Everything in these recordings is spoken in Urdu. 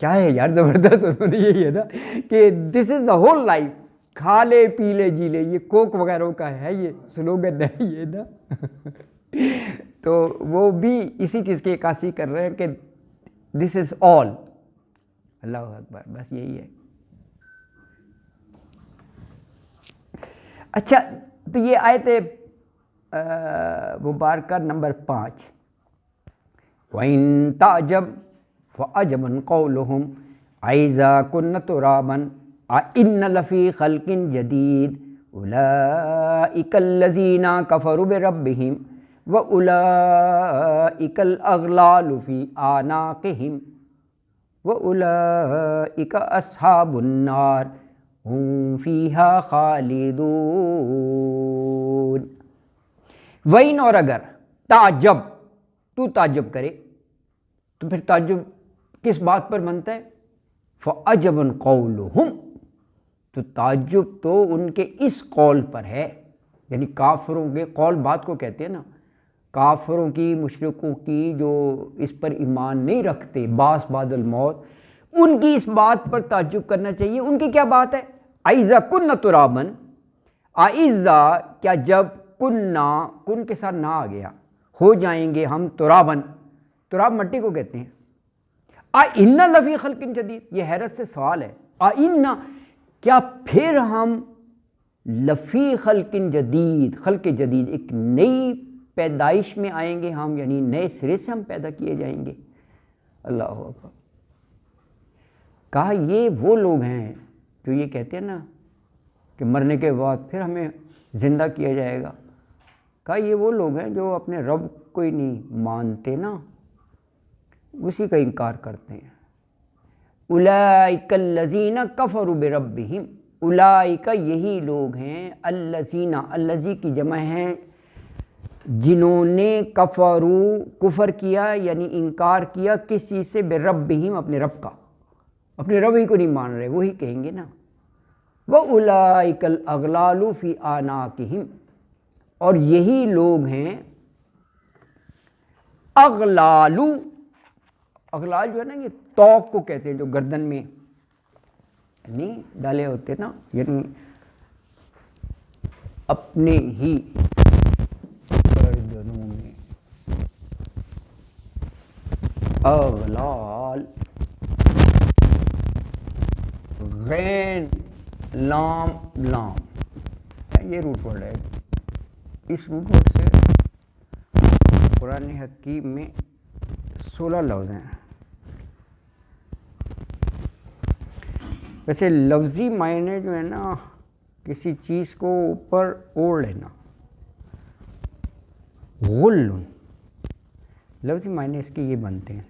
کیا ہے یار زبردست، انہوں نے یہی ہے نا کہ دس از دا ہول لائف، کھا لے پی لے جی لے، یہ کوک وغیرہ کا ہے یہ سلوگن ہے یہ نا تو وہ بھی اسی چیز کی عکاسی کر رہے ہیں کہ دس از آل، اللہ اکبر، بس یہی ہے. اچھا تو یہ آیت مبارکہ نمبر 5، وَإِن تَعْجَبْ فَعَجَبٌ قَوْلُهُمْ أَإِذَا كُنَّا تُرَابًا أَإِنَّا لَفِي خَلْقٍ جَدِيدٍ أُولَئِكَ الَّذِينَ كَفَرُوا بِرَبِّهِمْ وَأُولَئِكَ الْأَغْلَالُ فِي أَعْنَاقِهِمْ وَأُولَئِكَ أَصْحَابُ النَّارِ ہم فیہا خالدون. وَإِن، اور اگر، تعجب، تو تعجب کرے تو پھر تعجب کس بات پر بنتا ہے؟ فَعَجَبٌ قَوْلُهُمْ، تو تعجب تو ان کے اس قول پر ہے، یعنی کافروں کے قول بات کو کہتے ہیں نا، کافروں کی، مشرکوں کی جو اس پر ایمان نہیں رکھتے بعث بعد الموت، ان کی اس بات پر تعجب کرنا چاہیے. ان کی کیا بات ہے؟ اَإِذَا كُنَّا تُرَابًا، اَإِذَا، کیا جب، کننا، کن کے ساتھ نہ آ گیا، ہو جائیں گے ہم ترابن، تراب مٹی کو کہتے ہیں. اِنَّا لَفِي خَلْقٍ جَدِيدٍ، یہ حیرت سے سوال ہے. اِنَّا، کیا پھر ہم لفی خلق جدید، خلق جدید، ایک نئی پیدائش میں آئیں گے ہم، یعنی نئے سرے سے ہم پیدا کیے جائیں گے. اللہ اکبر. کہا یہ وہ لوگ ہیں جو یہ کہتے ہیں نا کہ مرنے کے بعد پھر ہمیں زندہ کیا جائے گا. کہا یہ وہ لوگ ہیں جو اپنے رب کو ہی نہیں مانتے نا، اسی کا انکار کرتے ہیں. اولئک الذین کفروا بربہم، اولئک یہی لوگ ہیں، الذین، الذی کی جمع ہیں جنہوں نے کفروا، کفر کیا یعنی انکار کیا، کس چیز سے؟ بربہم، اپنے رب کا، اپنے رب ہی کو نہیں مان رہے، وہی کہیں گے نا. وَأُولَئِكَ الْأَغْلَالُ فِي أَعْنَاقِهِمْ، اور یہی لوگ ہیں اغلال، اغلال جو ہے نا یہ توق کو کہتے ہیں، جو گردن میں نہیں ڈالے ہوتے نا، یعنی اپنے ہی گردنوں میں. اغلال، غین لام لام، یہ روٹ ورڈ ہے. اس روٹ ورڈ سے قرآن حکیم میں 16 لفظ ہیں. ویسے لفظی معنی جو ہے نا کسی چیز کو اوپر اوڑھ لینا، غل، لفظی معنی اس کے یہ بنتے ہیں.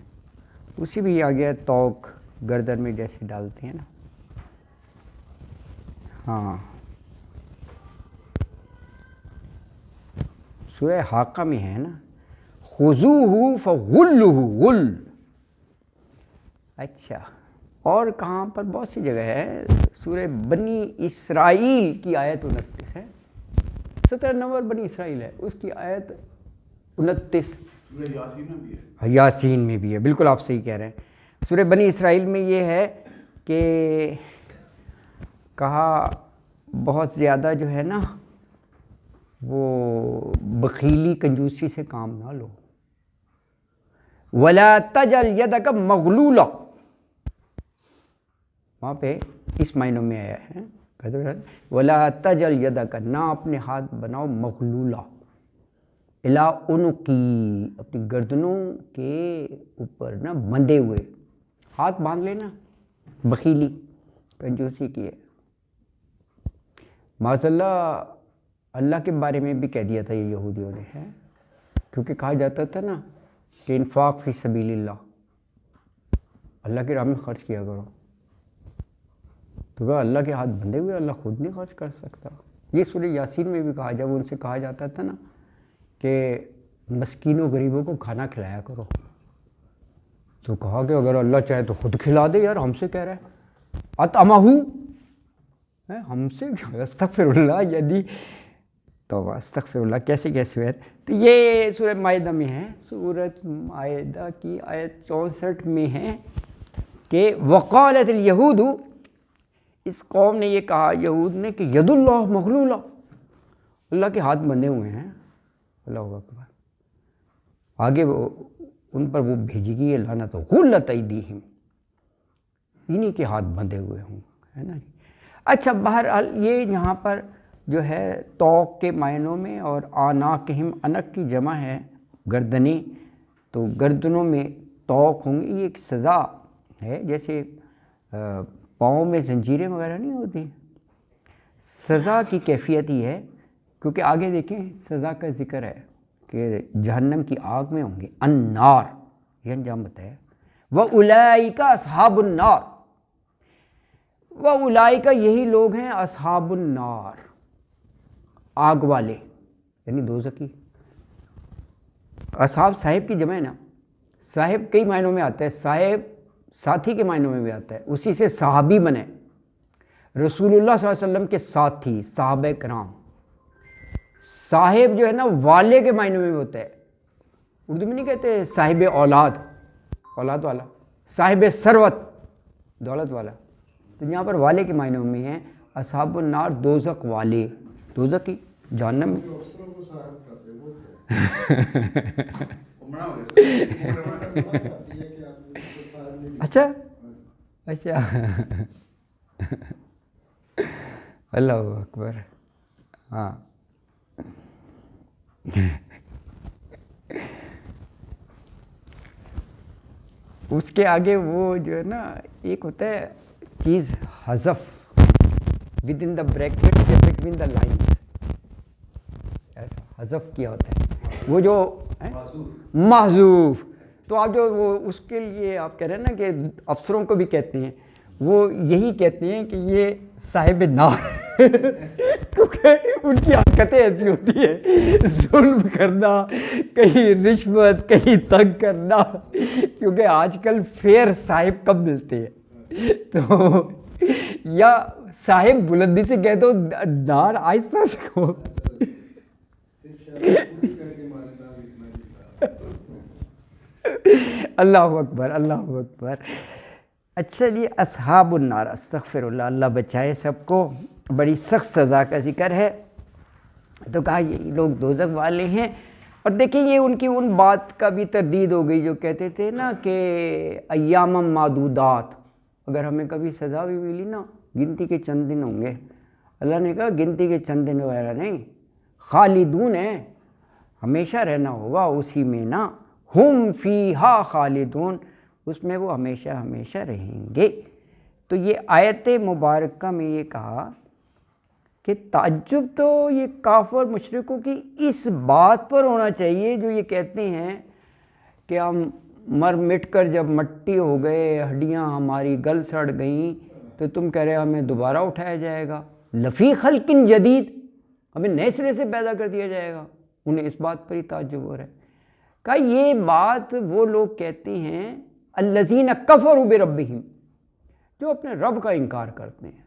اسی بھی آ گیا توق، گردن میں جیسے ڈالتے ہیں نا. ہاں، سورہ حاقہ میں ہے نا، خذوہ فغلوہ، غل. اچھا، اور کہاں پر؟ بہت سی جگہ ہے. سورہ بنی اسرائیل کی آیت 29 ہے، 17 نمبر بنی اسرائیل ہے، اس کی آیت 29. یاسین میں بھی ہے، بالکل آپ صحیح کہہ رہے ہیں. سورہ بنی اسرائیل میں یہ ہے کہ کہا بہت زیادہ جو ہے نا وہ بخیلی کنجوسی سے کام نہ لو. وَلَا تَجْعَلْ يَدَكَ مَغْلُولًا، وہاں پہ اس معنوں میں آیا ہے. وَلَا تَجْعَلْ يَدَكَ، نہ اپنے ہاتھ بناؤ مغلولا، إِلَىٰ عُنُقِی، اپنی گردنوں کے اوپر نا بندھے ہوئے. ہاتھ باندھ لینا بخیلی کنجوسی کی ہے. معاذ اللہ، اللہ کے بارے میں بھی کہہ دیا تھا یہ یہودیوں نے، ہے کیونکہ کہا جاتا تھا نا کہ انفاق فی سبیل اللہ، اللہ کی راہ میں خرچ کیا کرو. تو کہا اللہ کے ہاتھ بندھے ہوئے، اللہ خود نہیں خرچ کر سکتا. یہ سورہ یاسین میں بھی کہا، جب ان سے کہا جاتا تھا نا کہ مسکینوں غریبوں کو کھانا کھلایا کرو، تو کہا کہ اگر اللہ چاہے تو خود کھلا دے. یار ہم سے کہہ رہا ہے اطعمہ، ہم سے، استغفر اللہ، یعنی توبہ، استغفر اللہ، کیسے کیسے ہے. تو یہ سورہ مائدہ میں ہے، سورۃ مائدہ کی آیت 64 میں ہے کہ وقالت الیہود، اس قوم نے یہ کہا یہود نے کہ ید اللہ مغلولہ، اللہ کے ہاتھ بندھے ہوئے ہیں. اللہ اکبر. آگے ان پر وہ بھیجی گئی ہے لعنت غلت ایدیہم، انہی کے ہاتھ بندھے ہوئے ہوں، ہے نا جی. اچھا بہرحال یہ یہاں پر جو ہے توق کے معنوں میں، اور آناکہم، انک کی جمع ہے گردنیں، تو گردنوں میں توق ہوں گے. یہ ایک سزا ہے، جیسے پاؤں میں زنجیریں وغیرہ نہیں ہوتی، سزا کی کیفیت ہی ہے. کیونکہ آگے دیکھیں سزا کا ذکر ہے کہ جہنم کی آگ میں ہوں گے. النار یہ انجام بتایا. وَأُولَئِكَ أَصْحَابُ النَّارِ، وَأُولَئِكَ یہی لوگ ہیں اصحاب النار، آگ والے، یعنی دوزخی. اصحاب صاحب کی جمع ہے نا، صاحب کئی معنوں میں آتا ہے، صاحب ساتھی کے معنوں میں بھی آتا ہے، اسی سے صحابی بنے. رسول اللہ صلی اللہ علیہ وسلم کے ساتھی صحابہ کرام. صاحب جو ہے نا والے کے معنوں میں بھی ہوتا ہے. اردو میں نہیں کہتے صاحب اولاد، اولاد والا، صاحب ثروت، دولت والا. تو یہاں پر والے کے معنوں میں ہیں اصحاب النار، دوزخ والے، دوزخ کی جہنم میں. اچھا اچھا اللہ اکبر. ہاں اس کے آگے وہ جو ہے نا ایک ہوتا ہے چیز حذف ود ان دا بریکٹس یا بٹوین دا لائنس، ایسا حذف کیا ہوتا ہے وہ جو محذوف. تو آپ جو وہ اس کے لیے آپ کہہ رہے ہیں نا کہ افسروں کو بھی کہتے ہیں، وہ یہی کہتے ہیں کہ یہ صاحب نار کیونکہ ان کی حرکتیں ایسی ہوتی ہیں، ظلم کرنا، کہیں رشوت، کہیں تنگ کرنا. کیونکہ آج کل فیر صاحب کب ملتے ہیں، تو یا صاحب بلندی سے کہہ دو، نار آہستہ سے کہو. اللہ اکبر اللہ اکبر. اچھا جی، اصحاب النار، استغفر اللہ، اللہ بچائے سب کو. بڑی سخت سزا کا ذکر ہے. تو کہا یہ لوگ دوزخ والے ہیں. اور دیکھیں یہ ان کی ان بات کا بھی تردید ہو گئی جو کہتے تھے نا کہ ایام معدودات، اگر ہمیں کبھی سزا بھی ملی نا گنتی کے چند دن ہوں گے. اللہ نے کہا گنتی کے چند دن وغیرہ نہیں، خالدون ہیں، ہمیشہ رہنا ہوگا اسی میں نا. ہم فیہا خالدون، اس میں وہ ہمیشہ ہمیشہ رہیں گے. تو یہ آیت مبارکہ میں یہ کہا کہ تعجب تو یہ کافر مشرکوں کی اس بات پر ہونا چاہیے جو یہ کہتے ہیں کہ ہم مر مٹ کر جب مٹی ہو گئے، ہڈیاں ہماری گل سڑ گئیں، تو تم کہہ رہے ہمیں دوبارہ اٹھایا جائے گا، لفی خلق جدید، ہمیں نئے سرے سے پیدا کر دیا جائے گا. انہیں اس بات پر ہی تعجب ہو رہا ہے. کہا یہ بات وہ لوگ کہتے ہیں الذین کفروا بربہم، جو اپنے رب کا انکار کرتے ہیں.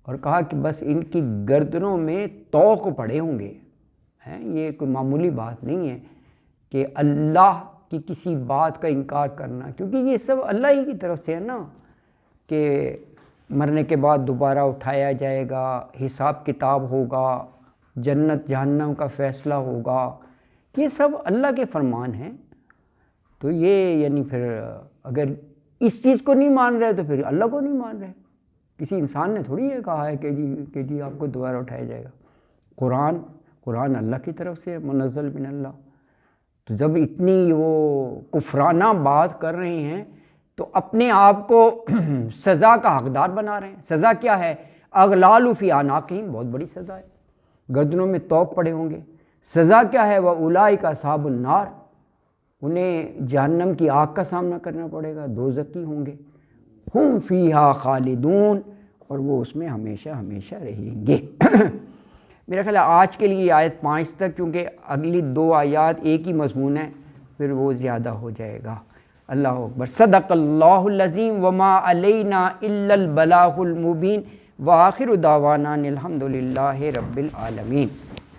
اور کہا کہ بس ان کی گردنوں میں طوق پڑے ہوں گے. یہ کوئی معمولی بات نہیں ہے کہ اللہ کی کسی بات کا انکار کرنا، کیونکہ یہ سب اللہ ہی کی طرف سے ہے نا، کہ مرنے کے بعد دوبارہ اٹھایا جائے گا، حساب کتاب ہوگا، جنت جہنم کا فیصلہ ہوگا. یہ سب اللہ کے فرمان ہیں. تو یہ یعنی پھر اگر اس چیز کو نہیں مان رہے تو پھر اللہ کو نہیں مان رہے. کسی انسان نے تھوڑی یہ کہا ہے کہ جی آپ کو دوبارہ اٹھایا جائے گا. قرآن اللہ کی طرف سے منزل من اللہ. تو جب اتنی وہ کفرانہ بات کر رہے ہیں تو اپنے آپ کو سزا کا حقدار بنا رہے ہیں. سزا کیا ہے؟ اغلال فی اعناقہم، بہت بڑی سزا ہے، گردنوں میں طوق پڑے ہوں گے. سزا کیا ہے؟ وَأُولَئِكَ أَصْحَابُ النَّارِ، انہیں جہنم کی آگ کا سامنا کرنا پڑے گا، دوزخی ہوں گے. ہم فیہا خالدون، اور وہ اس میں ہمیشہ ہمیشہ رہیں گے. میرا خیال ہے آج کے لیے آیت 5 تک، کیونکہ اگلی 2 آیات ایک ہی مضمون ہے، پھر وہ زیادہ ہو جائے گا. اللہ اکبر. صدق اللہ العظیم وما علینا الا البلاغ المبین. وآخر دعوانا الحمد للہ رب العالمین.